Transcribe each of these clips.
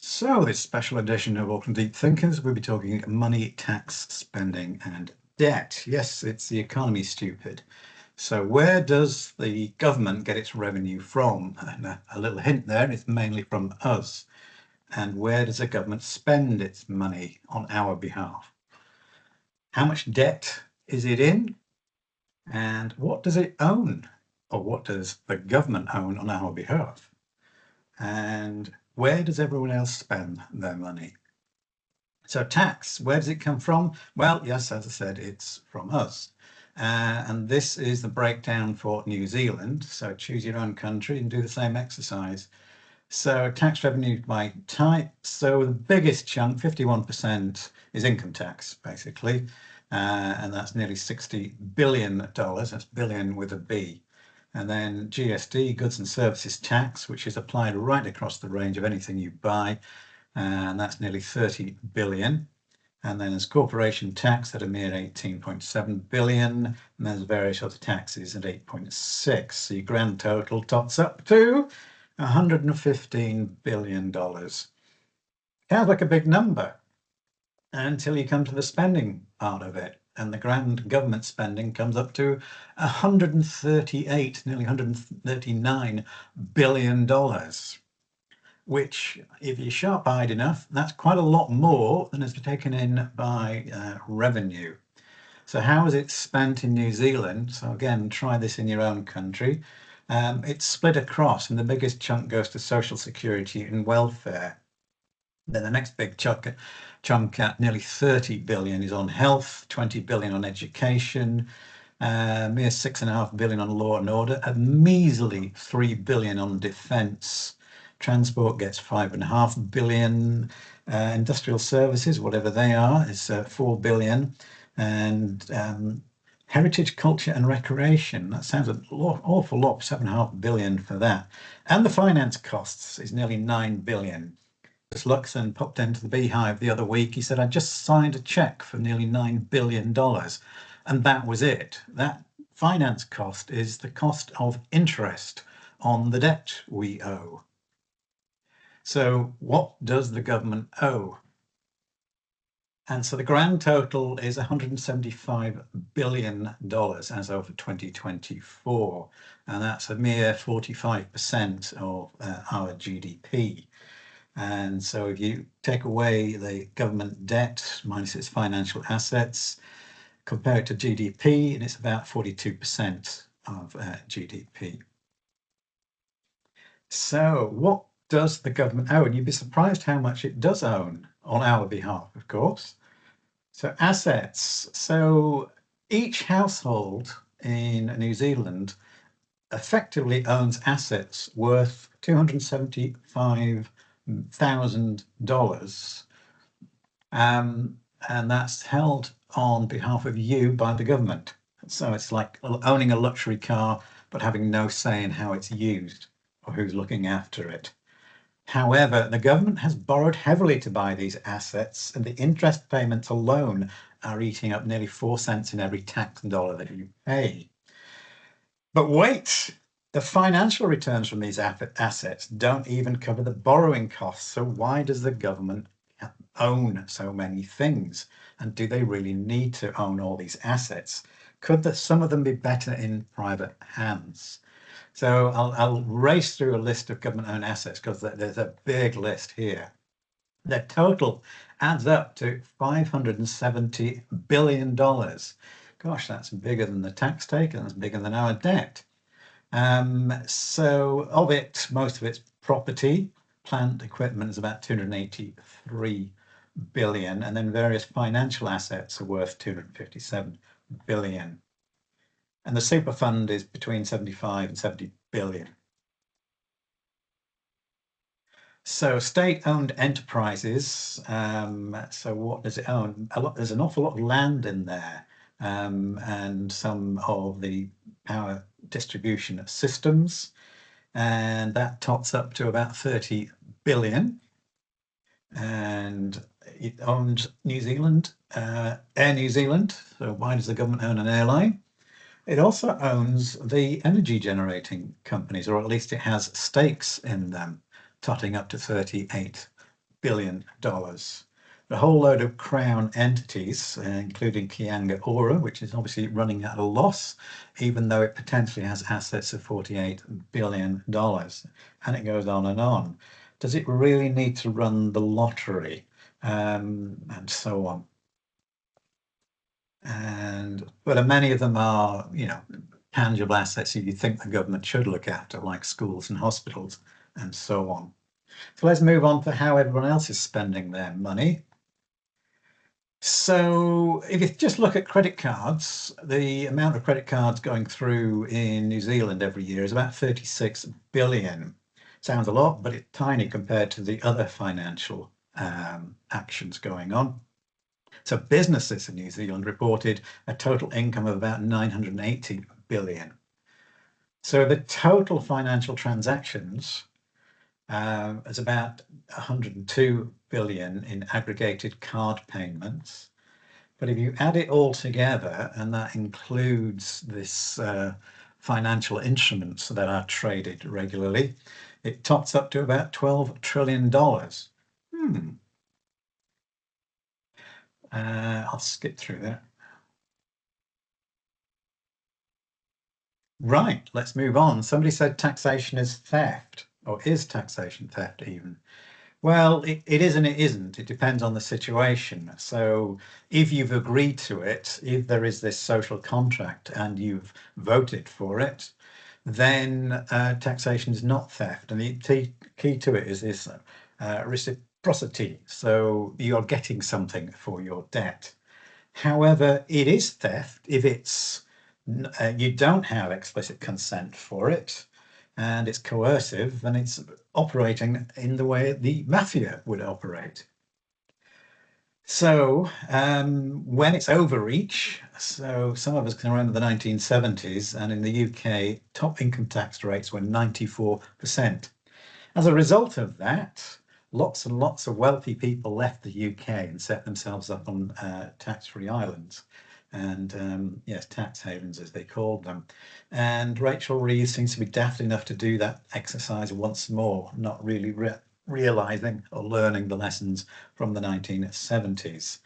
So, this special edition of Auckland Deep Thinkers, we'll be talking money, tax, spending, and debt. Yes, it's the economy, stupid. So, where does the government get its revenue from? And a little hint there, it's mainly from us. And where does the government spend its money on our behalf? How much debt is it in? And what does it own? Or what does the government own on our behalf? And where does everyone else spend their money? So tax, where does it come from? Well, yes, as I said, it's from us. And this is the breakdown for New Zealand. So choose your own country and do the same exercise. So tax revenue by type. So the biggest chunk, 51%, is income tax, basically. And that's nearly $60 billion. That's billion with a B. And then GST, goods and services tax, which is applied right across the range of anything you buy. And that's nearly 30 billion. And then there's corporation tax at a mere 18.7 billion. And there's various other taxes at 8.6. So your grand total tots up to $115 billion. Sounds like a big number until you come to the spending part of it. And the grand government spending comes up to 138, nearly $139 billion, which, if you're sharp-eyed enough, that's quite a lot more than is taken in by revenue. So how is it spent in New Zealand? So again, try this in your own country. It's split across, and the biggest chunk goes to social security and welfare. Then the next big chunk at nearly 30 billion is on health, 20 billion on education, mere 6.5 billion on law and order, a measly 3 billion on defence. Transport gets 5.5 billion. Industrial services, whatever they are, is 4 billion. And heritage, culture and recreation, that sounds an awful lot, 7.5 billion for that. And the finance costs is nearly 9 billion. Luxon popped into the Beehive the other week. He said, I just signed a check for nearly $9 billion. And that was it. That finance cost is the cost of interest on the debt we owe. So what does the government owe? And so the grand total is $175 billion as of 2024. And that's a mere 45% of our GDP. And so if you take away the government debt minus its financial assets, compare it to GDP, and it's about 42% of GDP. So what does the government own? And you'd be surprised how much it does own on our behalf, of course. So assets. So each household in New Zealand effectively owns assets worth $275,000. And that's held on behalf of you by the government. So it's like owning a luxury car, but having no say in how it's used or who's looking after it. However, the government has borrowed heavily to buy these assets, and the interest payments alone are eating up nearly 4 cents in every tax dollar that you pay. But wait, the financial returns from these assets don't even cover the borrowing costs. So why does the government own so many things? And do they really need to own all these assets? Could some of them be better in private hands? So I'll race through a list of government-owned assets because there's a big list here. The total adds up to $570 billion. Gosh, that's bigger than the tax take, and that's bigger than our debt. So of it, most of it's property, plant, equipment is about 283 billion, and then various financial assets are worth 257 billion. And the super fund is between 75 and 70 billion. So state-owned enterprises. So what does it own? There's an awful lot of land in there, and some of the power distribution systems, and that tots up to about 30 billion. And it owns New Zealand, Air New Zealand. So why does the government own an airline? It also owns the energy generating companies, or at least it has stakes in them, totting up to 38 billion. The whole load of Crown entities, including Kianga Ora, which is obviously running at a loss, even though it potentially has assets of $48 billion. And it goes on and on. Does it really need to run the lottery? And so on. But many of them are, tangible assets you think the government should look after, like schools and hospitals and so on. So let's move on to how everyone else is spending their money. So if you just look at credit cards, the amount of credit cards going through in New Zealand every year is about 36 billion. Sounds a lot, but it's tiny compared to the other financial actions going on. So businesses in New Zealand reported a total income of about 980 billion. So the total financial transactions is about 102 billion in aggregated card payments. But if you add it all together, and that includes this financial instruments that are traded regularly, it tops up to about $12 trillion. I'll skip through that. Right, let's move on. Somebody said taxation is theft, or is taxation theft even? Well, it is and it isn't. It depends on the situation. So if you've agreed to it, if there is this social contract and you've voted for it, then taxation is not theft. And the key to it is this reciprocity. So you're getting something for your debt. However, it is theft if you don't have explicit consent for it and it's coercive and it's operating in the way the mafia would operate. So when it's overreach, so some of us can remember the 1970s, and in the UK, top income tax rates were 94%. As a result of that, lots and lots of wealthy people left the UK and set themselves up on tax-free islands and yes, tax havens as they called them. And Rachel Reeves seems to be daft enough to do that exercise once more, not really realizing or learning the lessons from the 1970s.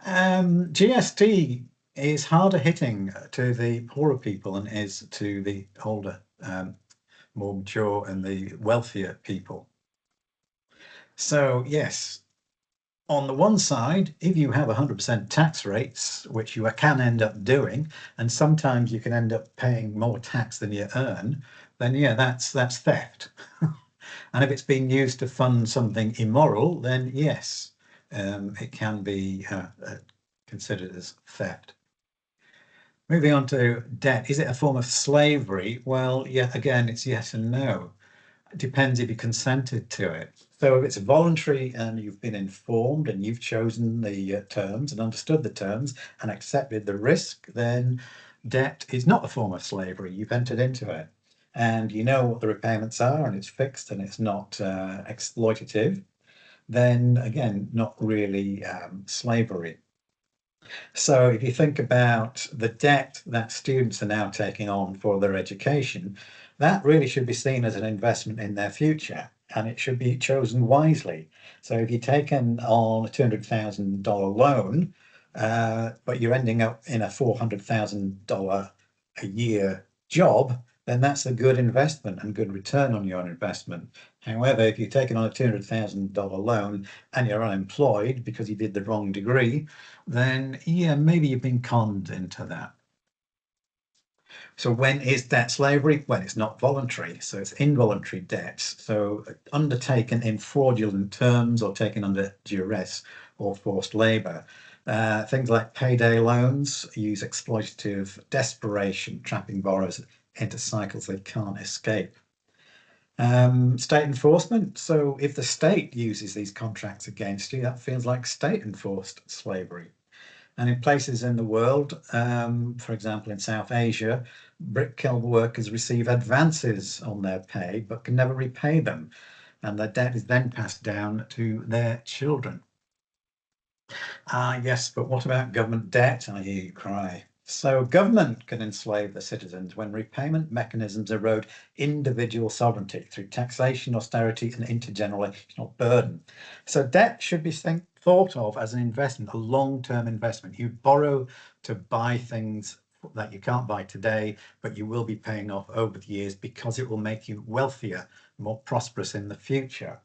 GST is harder hitting to the poorer people than is to the older, more mature and the wealthier people. So yes, on the one side, if you have 100% tax rates, which you can end up doing, and sometimes you can end up paying more tax than you earn, then yeah, that's theft. And if it's being used to fund something immoral, then yes, it can be considered as theft. Moving on to debt, is it a form of slavery? Well, yeah, again, it's yes and no. It depends if you consented to it. So if it's voluntary and you've been informed and you've chosen the terms and understood the terms and accepted the risk, then debt is not a form of slavery. You've entered into it and you know what the repayments are and it's fixed and it's not exploitative, then again, not really slavery. So if you think about the debt that students are now taking on for their education, that really should be seen as an investment in their future and it should be chosen wisely. So if you're taking on a $200,000 loan, but you're ending up in a $400,000 a year job, then that's a good investment and good return on your investment. However, if you're taking on a $200,000 loan and you're unemployed because you did the wrong degree, then yeah, maybe you've been conned into that. So when is debt slavery? When it's not voluntary. So it's involuntary debts. So undertaken in fraudulent terms or taken under duress or forced labour. Things like payday loans use exploitative desperation, trapping borrowers into cycles they can't escape. State enforcement. So if the state uses these contracts against you, that feels like state enforced slavery. And in places in the world, for example, in South Asia, brick kiln workers receive advances on their pay but can never repay them. And their debt is then passed down to their children. Yes, but what about government debt? I hear you cry. So government can enslave the citizens when repayment mechanisms erode individual sovereignty through taxation, austerity, and intergenerational burden. So debt should be thought of as an investment, a long-term investment. You borrow to buy things that you can't buy today, but you will be paying off over the years because it will make you wealthier, more prosperous in the future.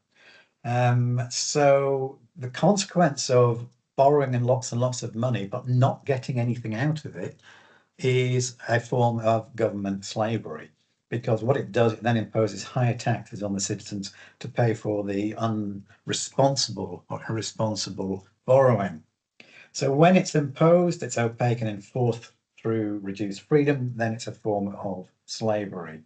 So the consequence of borrowing and lots of money, but not getting anything out of it, is a form of government slavery. Because what it does, it then imposes higher taxes on the citizens to pay for the unresponsible or irresponsible borrowing. So when it's imposed, it's opaque and enforced through reduced freedom, then it's a form of slavery.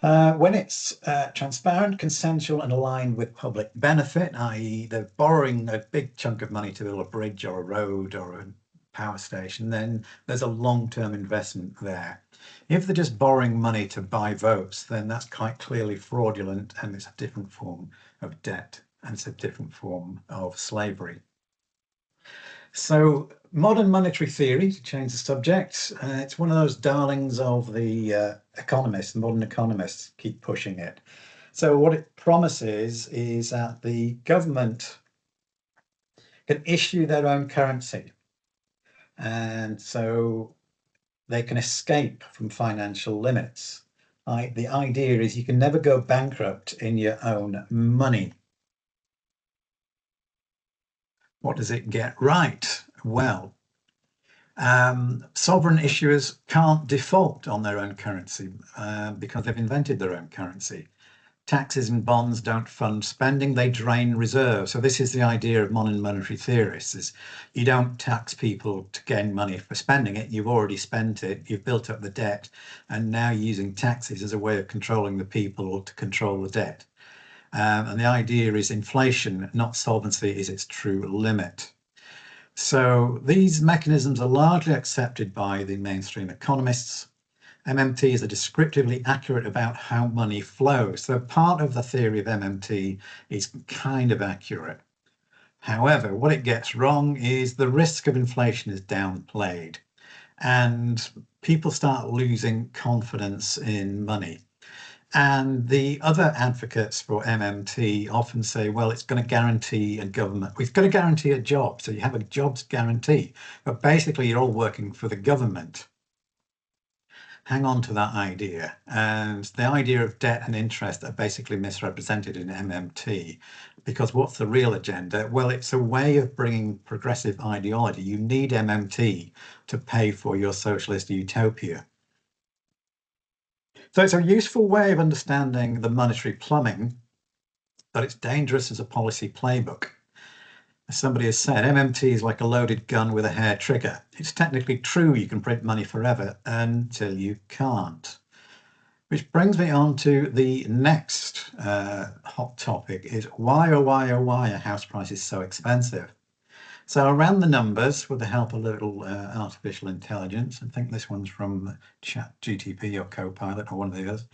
When it's transparent, consensual, and aligned with public benefit, i.e., they're borrowing a big chunk of money to build a bridge or a road or a power station, then there's a long-term investment there. If they're just borrowing money to buy votes, then that's quite clearly fraudulent and it's a different form of debt and it's a different form of slavery. So modern monetary theory, to change the subject, it's one of those darlings of the economists, modern economists keep pushing it. So what it promises is that the government can issue their own currency. And so they can escape from financial limits. The idea is you can never go bankrupt in your own money. What does it get right? Well, sovereign issuers can't default on their own currency because they've invented their own currency. Taxes and bonds don't fund spending, they drain reserves. So this is the idea of modern monetary theorists, is you don't tax people to gain money for spending it. You've already spent it, you've built up the debt, and now you're using taxes as a way of controlling the people to control the debt. And the idea is inflation, not solvency, is its true limit. So these mechanisms are largely accepted by the mainstream economists. MMTs are descriptively accurate about how money flows. So part of the theory of MMT is kind of accurate. However, what it gets wrong is the risk of inflation is downplayed and people start losing confidence in money. And the other advocates for MMT often say, well, it's going to guarantee a government. We've got to guarantee a job. So you have a jobs guarantee, but basically you're all working for the government. Hang on to that idea. And the idea of debt and interest are basically misrepresented in MMT because what's the real agenda? Well, it's a way of bringing progressive ideology. You need MMT to pay for your socialist utopia. So it's a useful way of understanding the monetary plumbing, but it's dangerous as a policy playbook. As somebody has said, MMT is like a loaded gun with a hair trigger. It's technically true you can print money forever until you can't. Which brings me on to the next hot topic is why, oh why, oh why are house prices so expensive? So I ran the numbers with the help of a little artificial intelligence. I think this one's from ChatGTP or Copilot or one of the others.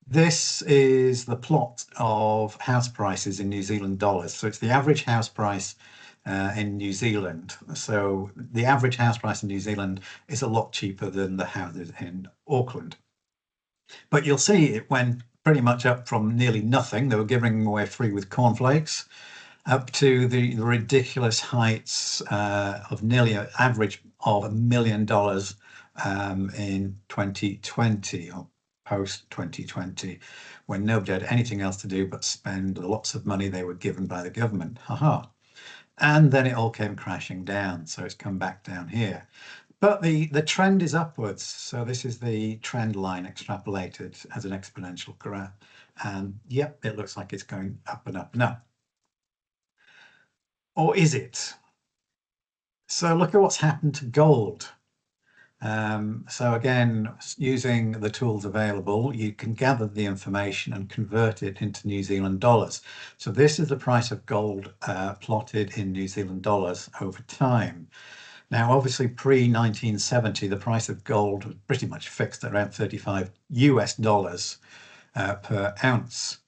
This is the plot of house prices in New Zealand dollars. So it's the average house price in New Zealand. So the average house price in New Zealand is a lot cheaper than the houses in Auckland. But you'll see it went pretty much up from nearly nothing. They were giving away free with cornflakes up to the ridiculous heights of nearly an average of $1 million in 2020 or post 2020, when nobody had anything else to do but spend lots of money they were given by the government. Haha. And then it all came crashing down. So it's come back down here. But the trend is upwards. So this is the trend line extrapolated as an exponential graph. And yep, it looks like it's going up and up and up. Or is it? So look at what's happened to gold. So again, using the tools available, you can gather the information and convert it into New Zealand dollars. So this is the price of gold plotted in New Zealand dollars over time. Now, obviously, pre-1970, the price of gold was pretty much fixed at around 35 US dollars per ounce.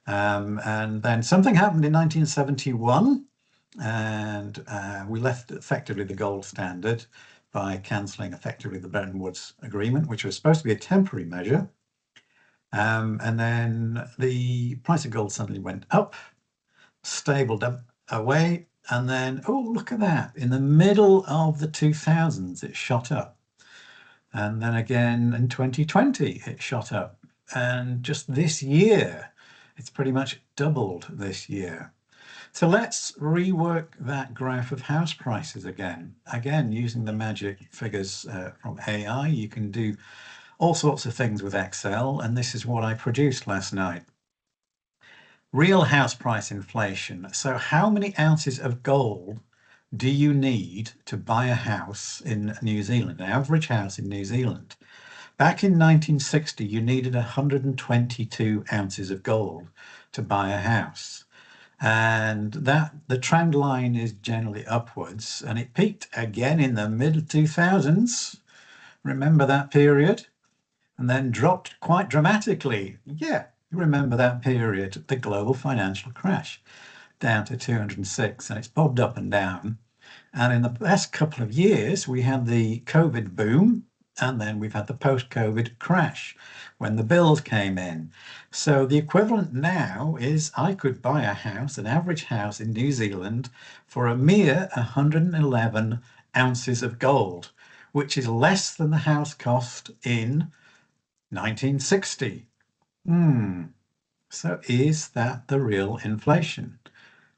And then something happened in 1971. and we left effectively the gold standard by cancelling effectively the Bretton Woods Agreement, which was supposed to be a temporary measure. And then the price of gold suddenly went up, stabled up away, and then, oh, look at that. In the middle of the 2000s, it shot up. And then again in 2020, it shot up. And just this year, it's pretty much doubled this year. So let's rework that graph of house prices again. Again, using the magic figures from AI, you can do all sorts of things with Excel, and this is what I produced last night. Real house price inflation. So how many ounces of gold do you need to buy a house in New Zealand, an average house in New Zealand? Back in 1960, you needed 122 ounces of gold to buy a house. And that the trend line is generally upwards, and it peaked again in the mid 2000s. Remember that period? And then dropped quite dramatically. Yeah, you remember that period, the global financial crash, down to 206, and it's bobbed up and down. And in the last couple of years, we had the COVID boom, and then we've had the post-COVID crash when the bills came in. So the equivalent now is I could buy a house, an average house in New Zealand, for a mere 111 ounces of gold, which is less than the house cost in 1960. So is that the real inflation?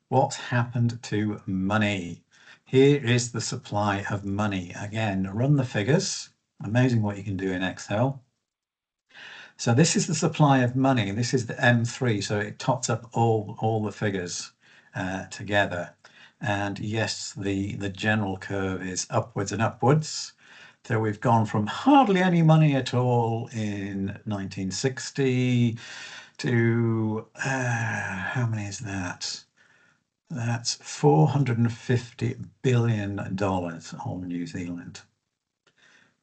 What's happened to money? Here is the supply of money. Again, run the figures. Amazing what you can do in Excel. So this is the supply of money. This is the M3, so it tots up all the figures together. And yes, the general curve is upwards and upwards. So we've gone from hardly any money at all in 1960 to, how many is that? That's $450 billion on New Zealand.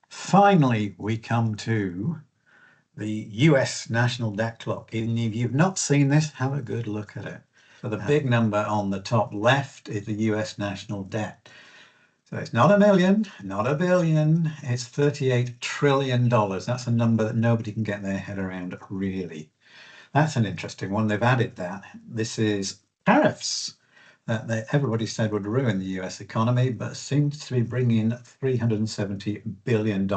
Finally, we come to the US national debt clock. If you've not seen this, have a good look at it. So the big number on the top left is the US national debt. So it's not a million, not a billion, it's $38 trillion. That's a number that nobody can get their head around, really. That's an interesting one. They've added that. This is tariffs that everybody said would ruin the US economy, but seems to be bringing $370 billion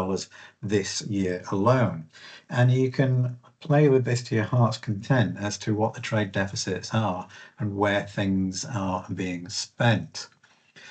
this year alone. And you can play with this to your heart's content as to what the trade deficits are and where things are being spent.